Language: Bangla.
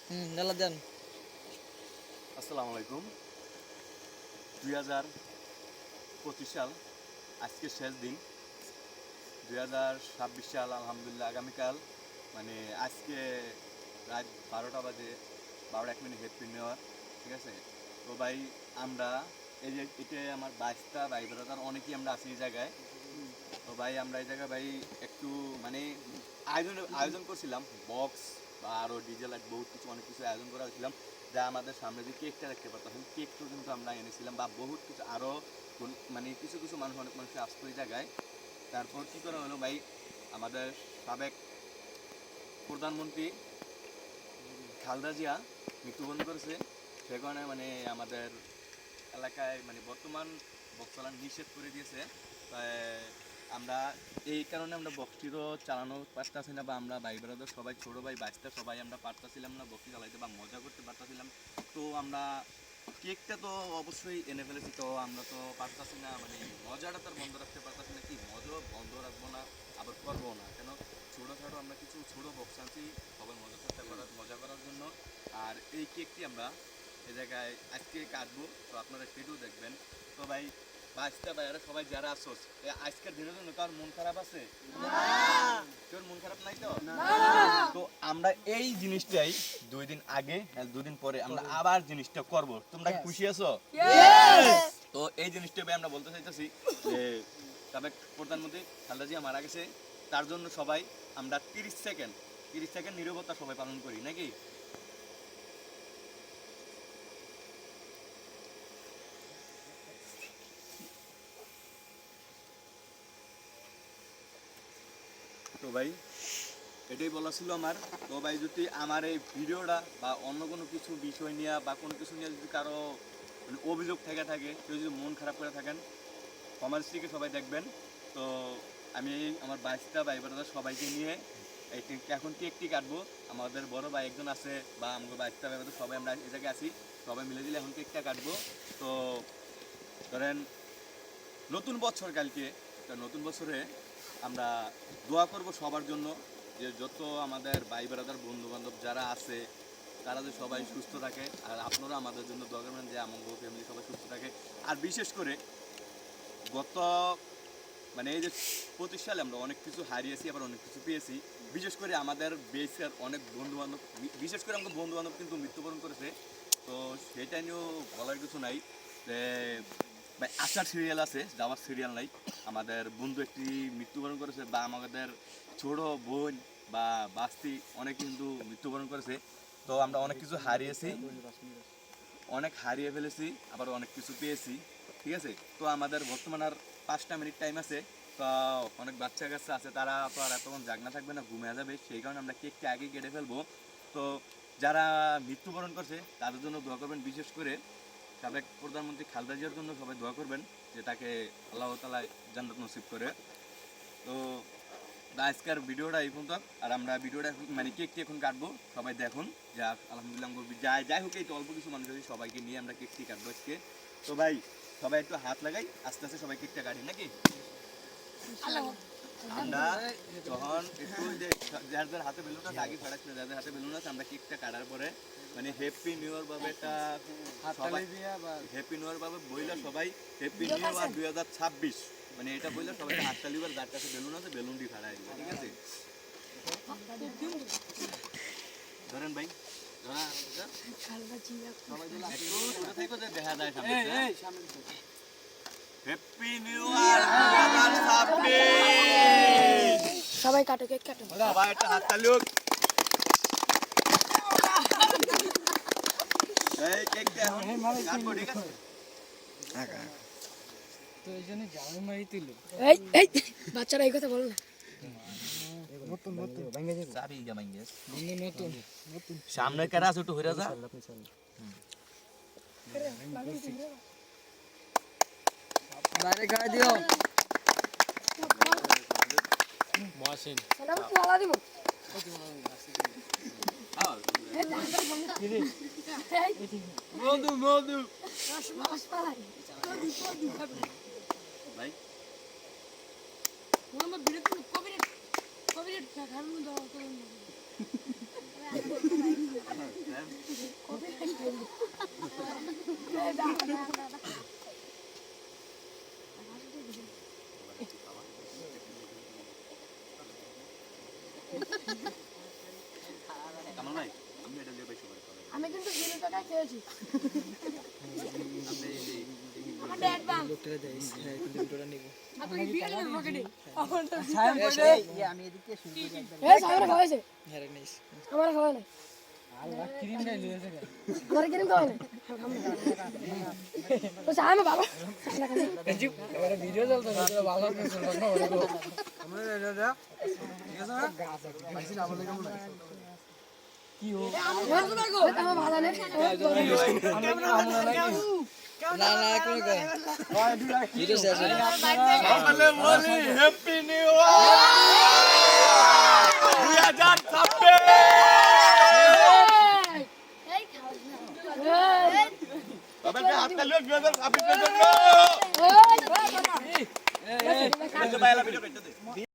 দেন। আসসালামু আলাইকুম। 2025 সাল আজকে শেষ দিন। 2026 সাল আলহামদুলিল্লাহ আগামীকাল মানে আজকে রাত 12টা বাজে 12:01 হ্যাপি নিউ ইয়ার। ঠিক আছে। তো ভাই আমরা এই যে এটা আমার বাইশটা ভাই ব্রাদার অনেকেই আমরা আছি এই জায়গায়। তো ভাই আমরা এই জায়গায় ভাই একটু মানে আয়োজন করছিলাম বক্স বা আরও ডিজে লাইট বহুত কিছু অনেক কিছু আয়োজন করা হয়েছিলাম, যা আমাদের সামনে যে কেকটা দেখতে পারতাম কেকটাও কিন্তু আমরা এনেছিলাম বা বহুত কিছু আরও মানে কিছু কিছু মানুষ অনেক মানুষ আসতো এই জায়গায়। তারপর কী করা হলো ভাই, আমাদের সাবেক প্রধানমন্ত্রী খালেদা জিয়া মৃত্যুবরণ করেছে। সে কারণে মানে আমাদের এলাকায় মানে বর্তমান বক্স চালানো নিষেধ করে দিয়েছে। আমরা এই কারণে আমরা বক্সটিরও চালানো পারতেছি না বা আমরা ভাই ব্রাদার সবাই ছোটো ভাই বাচ্চা সবাই আমরা পারতেছিলাম না বক্সটি চালাইতে বা মজা করতে পারতেছিলাম। তো আমরা কেকটা তো অবশ্যই এনে ফেলেছি, তো আমরা তো পারতেছি না মানে মজাটা তার বন্ধ রাখতে পারতেছি না, কি মজা বন্ধ রাখবো না আবার করবো না কেন। ছোটোখাটো আমরা কিছু ছোটো বক্স আনছি সবাই মজা করার জন্য। আর এই কেকটি আমরা এই জায়গায় আজকে কাটবো, তো আপনারা সেটাও দেখবেন। তো ভাই বাচ্চা ভাইয়ারা সবাই যারা আসোস আজকের দিনের জন্য কার মন খারাপ আছে? তোর মন খারাপ নাই তো? তো আমরা এই জিনিসটাই 2 দিন আগে 2 দিন পরে আমরা আবার জিনিসটা করব। তোমরা খুশি আছো? তো এই জিনিসটা ভাই আমরা বলতে চাইতেছি যে সাবেক প্রধানমন্ত্রী খালেদা জিয়া মারা গেছে, তার জন্য সবাই আমরা 30 সেকেন্ড নীরবতা সবাই পালন করি নাকি? তো ভাই এটাই বলা ছিল আমার। তো ভাই যদি আমার এই ভিডিওটা বা অন্য কোনো কিছু বিষয় নিয়ে বা কোনো কিছু নিয়ে যদি কারো মানে অভিযোগ থেকে থাকে, কেউ যদি মন খারাপ করে থাকেন কমার্স থেকে সবাই দেখবেন। তো আমি আমার বাইশটা ভাই বোনেরা সবাইকে নিয়ে এখন কেকটি কাটবো। আমাদের বড় ভাই একজন আছে বা আমাদের বাইশটা ভাই বোনেরা সবাই আমরা এই জায়গায় আছি, সবাই মিলে দিলে এখন কেকটা কাটবো। তো ধরেন নতুন বছর কালকে, নতুন বছরে আমরা দোয়া করব সবার জন্য যে যত আমাদের ভাই ব্রাদার বন্ধু বান্ধব যারা আছে তারা যে সবাই সুস্থ থাকে, আর আপনারা আমাদের জন্য দোয়া করবেন যে আমাদের ফ্যামিলি সবাই সুস্থ থাকে। আর বিশেষ করে গত মানে এই যে 25 সালে আমরা অনেক কিছু হারিয়েছি আবার অনেক কিছু পেয়েছি। বিশেষ করে আমাদের বেসের অনেক বন্ধু বান্ধব, বিশেষ করে আমাদের বন্ধু বান্ধব কিন্তু মৃত্যুবরণ করেছে। তো সেটা নিয়েও বলার কিছু নাই যে ভাই আসার সিরিয়াল আছে, যাওয়ার সিরিয়াল নাই। আমাদের বন্ধু একটি মৃত্যুবরণ করেছে বা আমাদের ছোট বোন বা বাস্তি অনেক কিন্তু মৃত্যুবরণ করেছে। তো আমরা অনেক কিছু হারিয়েছি, অনেক হারিয়ে ফেলেছি আবার অনেক কিছু পেয়েছি। ঠিক আছে। তো আমাদের বর্তমান আর 5টা মিনিট টাইম আছে। তো অনেক বাচ্চা কাচ্চা আছে, তারা তো আর এতক্ষণ জাগনা থাকবে না, ঘুমিয়ে যাবে, সেই কারণে আমরা কেকটা আগে কেটে ফেলবো। তো যারা মৃত্যুবরণ করছে তাদের জন্য দোয়া করবেন, বিশেষ করে সাবেক প্রধানমন্ত্রী খালেদা জিয়ার জন্য সবাই দোয়া করবেন যে তাকে আল্লাহ তাআলা জান্নাত নসিব করে। তো আজকের ভিডিওটা এই পর্যন্ত। আর আমরা ভিডিওটা মানে কেকটি এখন কাটবো, সবাই দেখুন। যা আলহামদুলিল্লাহ যাই হোক এই তো অল্প কিছু মানুষ আছে, সবাইকে নিয়ে আমরা কেকটি কাটবো আজকে। তো ভাই সবাই একটু হাত লাগাই, আস্তে আস্তে সবাই কেকটা কাটি নাকি? আমরা যখন একটু যার যার হাতে বেলুন আছে আগে ফাটাচ্ছি, যাদের হাতে বেলুন আছে আমরা কেকটা কাটার পরে মানে হ্যাপি নিউ ইয়ার ভাবে একটা হ্যাপি নিউ ইয়ার ভাবে বইলা সবাই হ্যাপি নিউ ইয়ার 2026 মানে এটা বললে সবাই হাততালি বার, যার কাছে বেলুন আছে বেলুন দিয়ে ফাটাই দিবে। ঠিক আছে। ধরেন ভাই দেখা যায় হ্যাপি নিউ ইয়ার 2026। সবাই কাটো, কেক কাটো। সবাই একটা হাততালি হোক। এই কেকটা এখন কাটবো, ঠিক আছে? তো এই জন্য জামাই মারি তুইল। এই বাচ্চারা এই কথা বলো না। সামনে কারা আছে একটু হইরা যা। বাইরে খাই দিও। মহসিন সালাম পালা দিব। মধু মাস পালাই। ভাই মোহাম্মদ বিরত কবিরেট খারাপ দাও করেন। কামাল ভাই আমি এটা দিয়ে বেশি করে খাবো। আমি কিন্তু 0 টাকা খেয়েছি আপনি এই আমার ড্যাড বাম লোকটাকে দেয় হ্যাঁ কিন্তু ভিডিওটা নিব আপনি বিয়ে করবেন পকেটে সাহেব কইলে আমি এদিকে শুনতে এই সামনে খাওয়াইছে হ্যাঁ নাইস আমার খাওয়াই না আল্লাহ ক্রিম গাই লিয়েছে কেন আমার কিরম খাওয়াই না ও সামনে বাবা এবারে ভিডিও চলতে ভিডিও ভালো করে শুনবো না ওরে আমরা এটা ঠিক আছে না গাছ পাইছি না বলে কেমন কি হো আমার ভালো নেই না না কোন কই ভিডিও শেষ হলো সকালে বলি হ্যাপি নিউ ইয়ার 2026 এই খাওয়া না তবে হাত তালিও 2026 এর জন্য এই এই যে বাইলা ভিডিও করতে দে